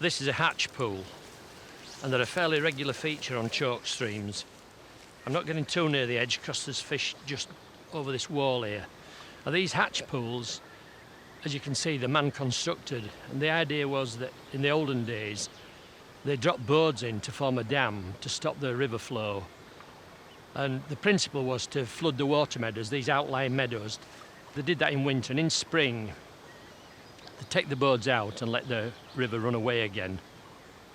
This is a hatch pool, and they're a fairly regular feature on chalk streams. I'm not getting too near the edge because there's fish just over this wall here. Now, these hatch pools, as you can see, they're man-constructed, and the idea was that in the olden days they dropped boards in to form a dam to stop the river flow, and the principle was to flood the water meadows, these outlying meadows. They did that in winter, and in spring they take the boards out and let the river run away again.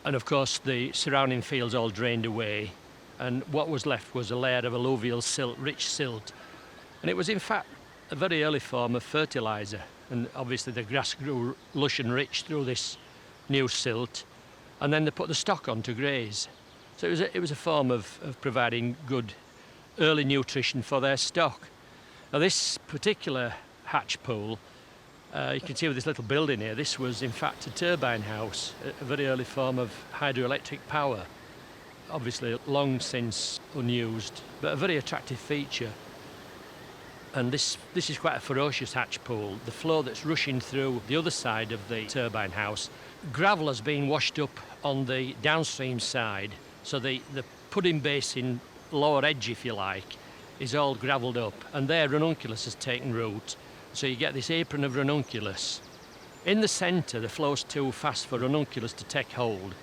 And of course the surrounding fields all drained away, and what was left was a layer of alluvial silt, rich silt, and it was in fact a very early form of fertiliser. And obviously the grass grew lush and rich through this new silt, and then they put the stock on to graze. So it was a form of providing good early nutrition for their stock. Now, this particular hatch pool, you can see with this little building here, this was in fact a turbine house, a very early form of hydroelectric power. Obviously long since unused, but a very attractive feature. And this is quite a ferocious hatch pool. The flow that's rushing through the other side of the turbine house, gravel has been washed up on the downstream side, so the pudding basin lower edge, if you like, is all gravelled up, and there ranunculus has taken root, so you get this apron of ranunculus. In the centre the flow's too fast for ranunculus to take hold,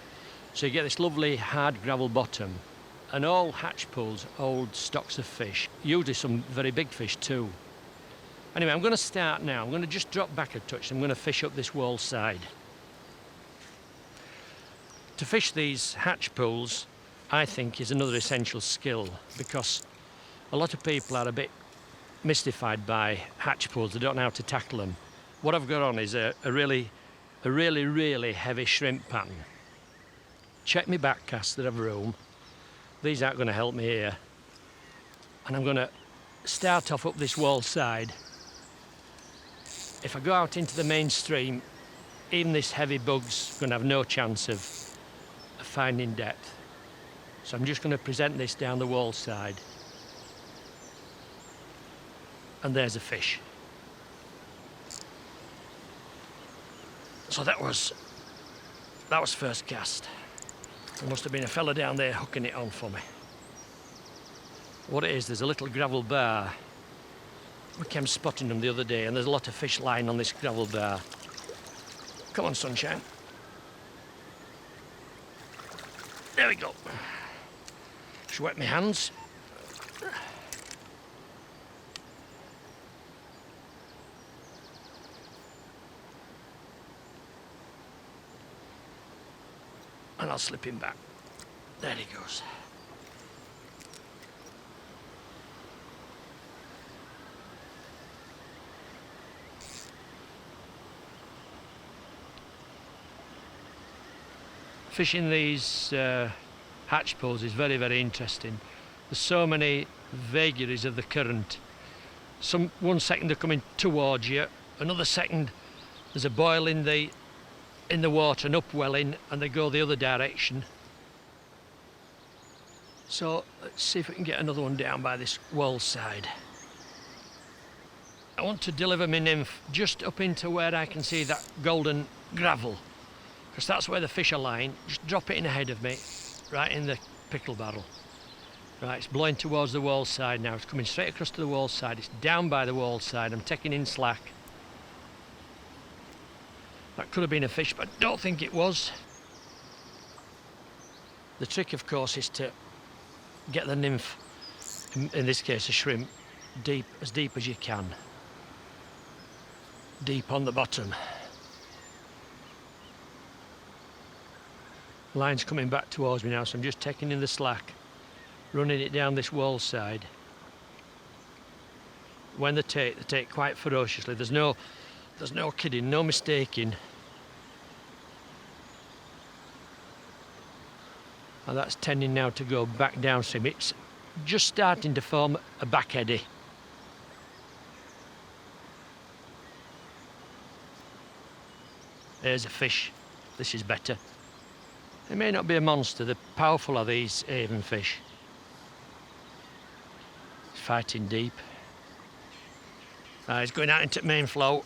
so you get this lovely hard gravel bottom. And all hatch pools hold stocks of fish, usually some very big fish too. Anyway, I'm going to start now. I'm going to just drop back a touch. I'm going to fish up this wall side. To fish these hatch pools, I think, is another essential skill, because a lot of people are a bit mystified by hatch pools. They don't know how to tackle them. What I've got on is a really heavy shrimp pattern. Check my back cast that I've room. These aren't going to help me here. And I'm going to start off up this wall side. If I go out into the main stream, even this heavy bug's going to have no chance of finding depth. So I'm just going to present this down the wall side. And there's a fish. So that was first cast. There must have been a fella down there hooking it on for me. What it is, there's a little gravel bar. We came spotting them the other day, and there's a lot of fish lying on this gravel bar. Come on, sunshine. There we go. Just wet my hands. And I'll slip him back. There he goes. Fishing these hatch pools is very interesting. There's so many vagaries of the current. One second they're coming towards you, another second there's a boil in the water and upwelling, and they go the other direction. So let's see if we can get another one down by this wall side. I want to deliver my nymph just up into where I can see that golden gravel, because that's where the fish are lying. Just drop it in ahead of me, right in the pickle barrel. Right, it's blowing towards the wall side now. It's coming straight across to the wall side. It's down by the wall side. I'm taking in slack. That could have been a fish, but I don't think it was. The trick, of course, is to get the nymph, in this case a shrimp, as deep as you can. Deep on the bottom. Line's coming back towards me now, so I'm just taking in the slack, running it down this wall side. When they take quite ferociously. There's no kidding, no mistaking. And that's tending now to go back downstream. It's just starting to form a back eddy. There's a fish. This is better. It may not be a monster. They're powerful, are these Avon fish. It's fighting deep. It's going out into main flow.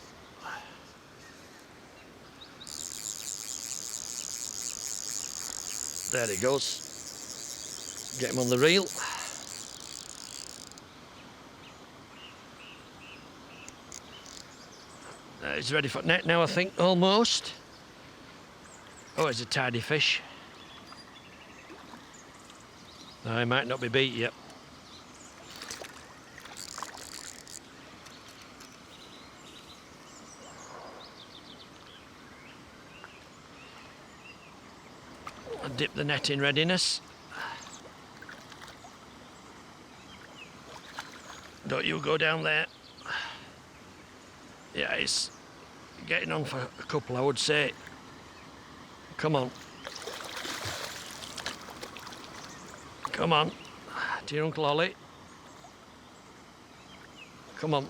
There he goes. Get him on the reel. He's ready for net now, I think, almost. Oh, it's a tidy fish. He might not be beat yet. I'll dip the net in readiness. Don't you go down there. Yeah, it's getting on for a couple, I would say. Come on. Come on. Dear Uncle Ollie. Come on.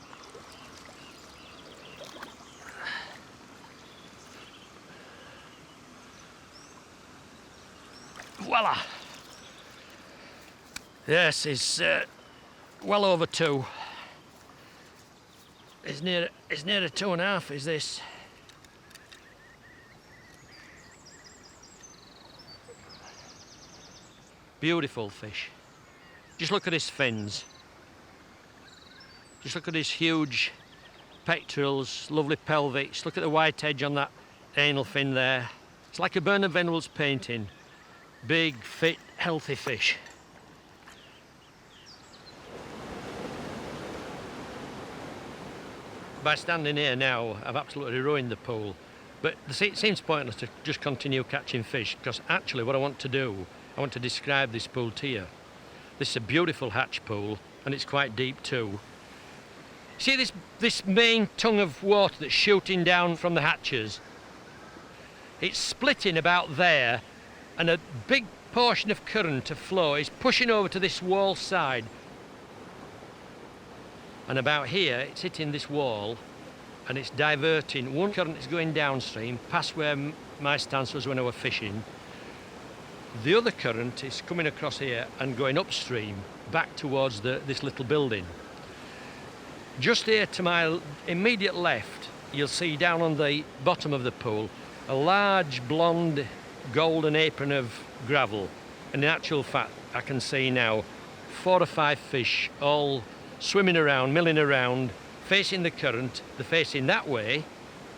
Voila. Yes, he's well over 2. It's near a 2.5, is this? Beautiful fish. Just look at his fins. Just look at his huge pectorals, lovely pelvics. Look at the white edge on that anal fin there. It's like a Bernard Venables painting. Big, fit, healthy fish. By standing here now, I've absolutely ruined the pool. But it seems pointless to just continue catching fish, because actually what I want to do, I want to describe this pool to you. This is a beautiful hatch pool, and it's quite deep too. See this main tongue of water that's shooting down from the hatches? It's splitting about there, and a big portion of current of flow is pushing over to this wall side. And about here, it's hitting this wall, and it's diverting. One current is going downstream, past where my stance was when I was fishing. The other current is coming across here and going upstream, back towards this little building. Just here to my immediate left, you'll see down on the bottom of the pool, a large blonde golden apron of gravel. And in actual fact, I can see now 4 or 5 fish all swimming around, milling around, facing the current. They're facing that way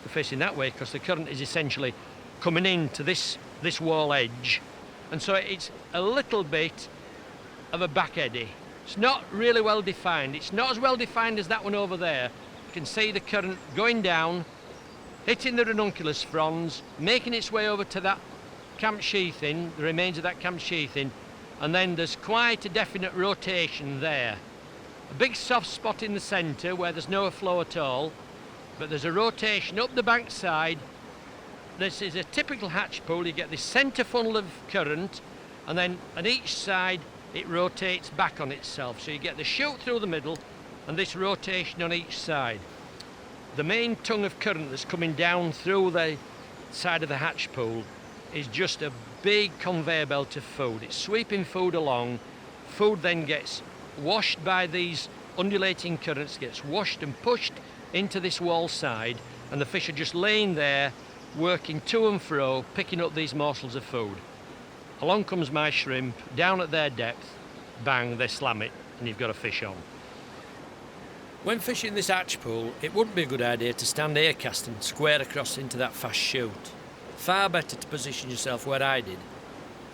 because the current is essentially coming into this wall edge. And so it's a little bit of a back eddy. It's not really well defined. It's not as well defined as that one over there. You can see the current going down, hitting the ranunculus fronds, making its way over to that camp sheathing, the remains of that camp sheathing, and then there's quite a definite rotation there. A big soft spot in the centre where there's no flow at all, but there's a rotation up the bank side. This is a typical hatch pool. You get this centre funnel of current, and then on each side it rotates back on itself. So you get the chute through the middle and this rotation on each side. The main tongue of current that's coming down through the side of the hatch pool is just a big conveyor belt of food. It's sweeping food along. Food then gets washed by these undulating currents, gets washed and pushed into this wall side, and the fish are just laying there, working to and fro, picking up these morsels of food. Along comes my shrimp, down at their depth, bang, they slam it, and you've got a fish on. When fishing this hatch pool, it wouldn't be a good idea to stand air casting square across into that fast chute. Far better to position yourself where I did,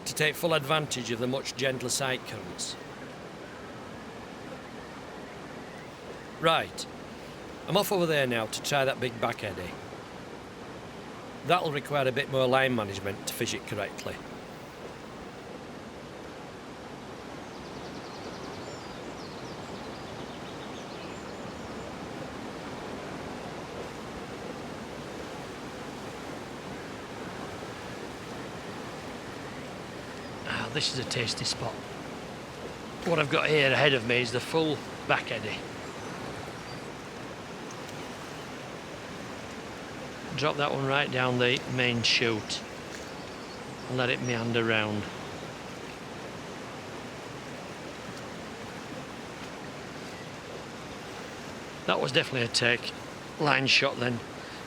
to take full advantage of the much gentler side currents. Right, I'm off over there now to try that big back eddy. That'll require a bit more line management to fish it correctly. This is a tasty spot. What I've got here ahead of me is the full back eddy. Drop that one right down the main chute and let it meander round. That was definitely a take. Line shot then.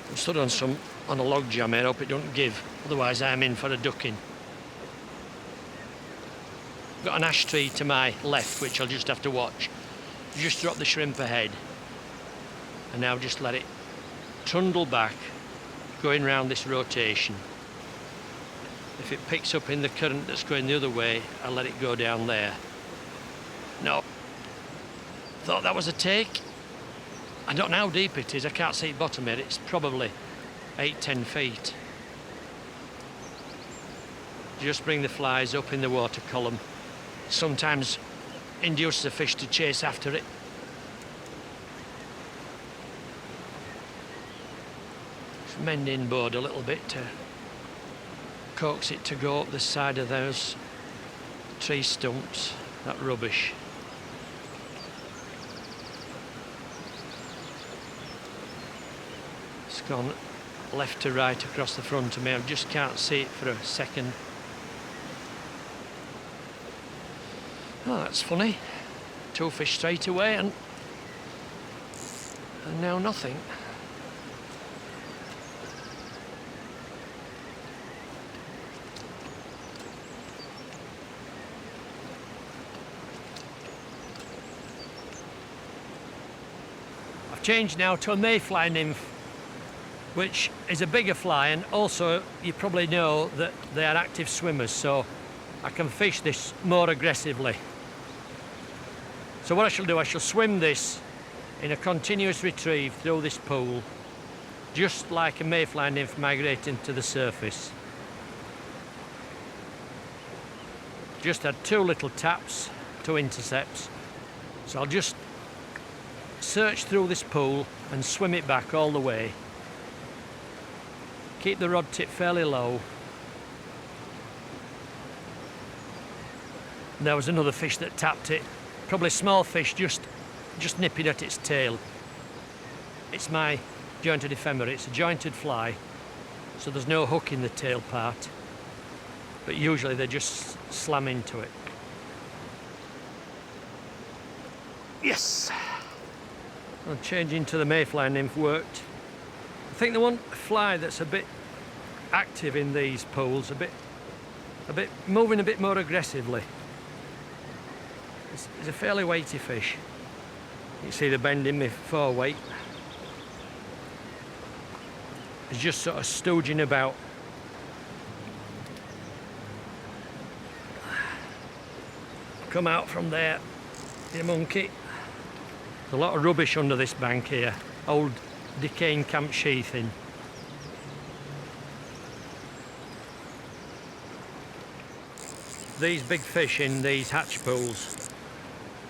I'm stood on a log jam here, hope it don't give, otherwise I'm in for a ducking. Got an ash tree to my left, which I'll just have to watch. Just drop the shrimp ahead, and now just let it trundle back, going round this rotation. If it picks up in the current that's going the other way, I'll let it go down there. No. Thought that was a take. I don't know how deep it is. I can't see bottom yet. It's probably 8-10 feet. Just bring the flies up in the water column. Sometimes induces the fish to chase after it. Just mend inboard a little bit to coax it to go up the side of those tree stumps. That rubbish. It's gone left to right across the front of me. I just can't see it for a second. Oh, that's funny. 2 fish straight away and now nothing. I've changed now to a mayfly nymph, which is a bigger fly, and also you probably know that they are active swimmers, so I can fish this more aggressively. So what I shall do, I shall swim this in a continuous retrieve through this pool, just like a mayfly nymph migrating to the surface. Just had 2 little taps, 2 intercepts. So I'll just search through this pool and swim it back all the way. Keep the rod tip fairly low. And there was another fish that tapped it. Probably a small fish just nipping at its tail. It's my jointed ephemera. It's a jointed fly, so there's no hook in the tail part, but usually they just slam into it. Yes! Well, changing to the mayfly nymph worked. I think the one fly that's a bit active in these pools, a bit moving a bit more aggressively. It's a fairly weighty fish. You see the bend in my foreweight. It's just sort of stooging about. Come out from there, you monkey. There's a lot of rubbish under this bank here. Old decaying camp sheathing. These big fish in these hatch pools,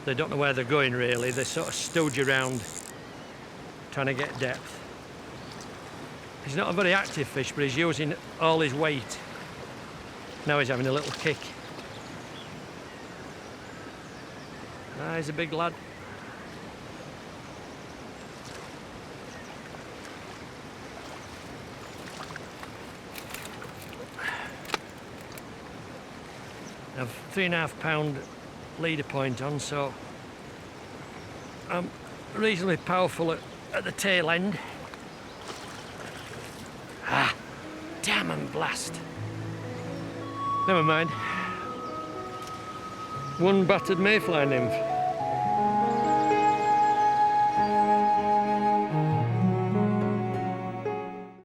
they don't know where they're going really. They sort of stooge around trying to get depth. He's not a very active fish, but he's using all his weight. Now he's having a little kick. Ah, he's a big lad. I've 3.5 pound leader point on, so I'm reasonably powerful at the tail end. Ah, damn and blast. Never mind. One battered mayfly nymph.